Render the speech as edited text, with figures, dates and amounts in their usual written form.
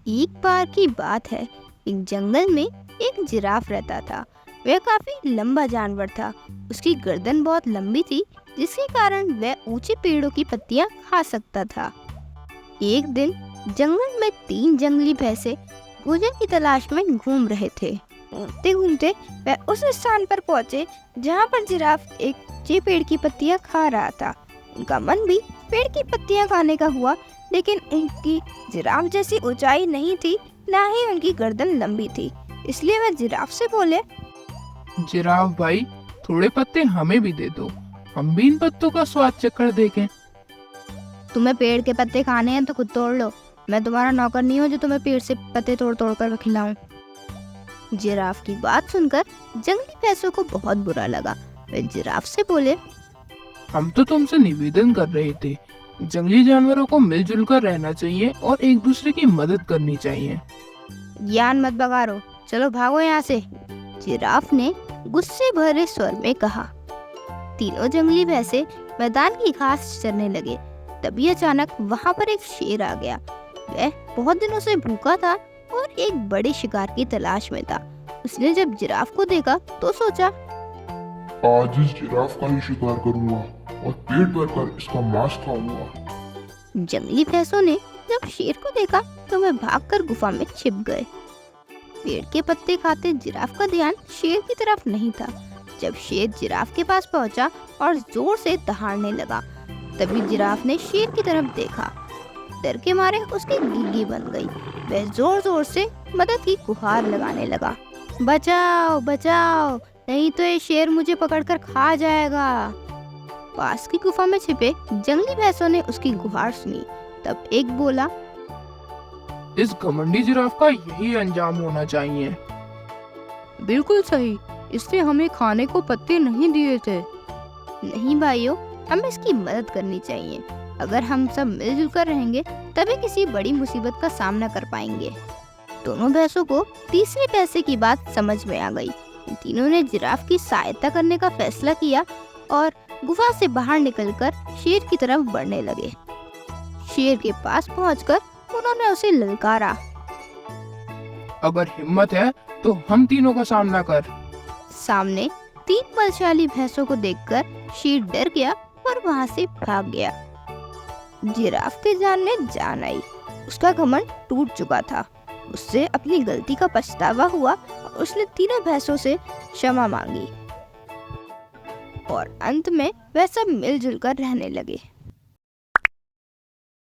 एक बार की बात है, एक जंगल में एक जिराफ रहता था। वह काफी लंबा जानवर था। उसकी गर्दन बहुत लंबी थी, जिसके कारण वह ऊंचे पेड़ों की पत्तियां खा सकता था। एक दिन जंगल में 3 जंगली भैंसे भोजन की तलाश में घूम रहे थे। घूमते घूमते वह उस स्थान पर पहुंचे जहां पर जिराफ एक ऊंचे पेड़ की पत्तियां खा रहा था। उनका मन भी पेड़ की पत्तियां खाने का हुआ, लेकिन उनकी जिराफ जैसी ऊंचाई नहीं थी, ना ही उनकी गर्दन लंबी थी। इसलिए वह जिराफ से बोले, जिराफ भाई, थोड़े पत्ते हमें भी दे दो, हम भी इन पत्तों का स्वाद चखकर देखें। तुम्हें पेड़ के पत्ते खाने हैं तो खुद तोड़ लो। मैं तुम्हारा नौकर नहीं हूँ जो तुम्हें पेड़ से पत्ते तोड़ तोड़ कर खिलाऊं। जिराफ की बात सुनकर जंगली भैंसों को बहुत बुरा लगा। वे जिराफ से बोले, हम तो तुमसे निवेदन कर रहे थे, जंगली जानवरों को मिलजुल कर रहना चाहिए और एक दूसरे की मदद करनी चाहिए। ज्ञान मत बगारो, चलो भागो यहाँ से। जिराफ ने गुस्से भरे स्वर में कहा। तीनों जंगली भैंसे मैदान की घास चरने लगे। तभी अचानक वहाँ पर एक शेर आ गया। वह बहुत दिनों से भूखा था और एक बड़े शिकार की तलाश में था। उसने जब जिराफ को देखा तो सोचा, आज इस जिराफ का ही शिकार करूंगा और पेट भरकर इसका मांस खाऊंगा। जंगली भैंसों ने जब शेर को देखा तो वे भागकर गुफा में छिप गए। पेड़ के पत्ते खाते जिराफ का ध्यान शेर की तरफ नहीं था। जब शेर जिराफ के पास पहुंचा और जोर से दहाड़ने लगा, तभी जिराफ ने शेर की तरफ देखा। डर के मारे उसकी गिग्गी बन गई। वह जोर जोर से मदद की गुहार लगाने लगा, बचाओ बचाओ, नहीं तो ये शेर मुझे पकड़कर खा जाएगा। पास की गुफा में छिपे जंगली भैंसों ने उसकी गुहार सुनी। तब एक बोला, इस घमंडी जिराफ का यही अंजाम होना चाहिए। बिल्कुल सही, इसने हमें खाने को पत्ते नहीं दिए थे। नहीं भाइयों, हमें इसकी मदद करनी चाहिए। अगर हम सब मिलजुल कर रहेंगे तभी किसी बड़ी मुसीबत का सामना कर पाएंगे। दोनों भैंसों को तीसरे भैंसे की बात समझ में आ गई। तीनों ने जिराफ की सहायता करने का फैसला किया और गुफा से बाहर निकलकर शेर की तरफ बढ़ने लगे। शेर के पास पहुंचकर उन्होंने उसे ललकारा, अगर हिम्मत है तो हम तीनों का सामना कर। सामने 3 बलशाली भैंसों को देखकर शेर डर गया और वहां से भाग गया। जिराफ के जान में जान आई। उसका घमंड टूट चुका था। उससे अपनी गलती का पछतावा हुआ और उसने तीनों भैंसों से क्षमा मांगी और अंत में वह सब मिलजुल कर रहने लगे।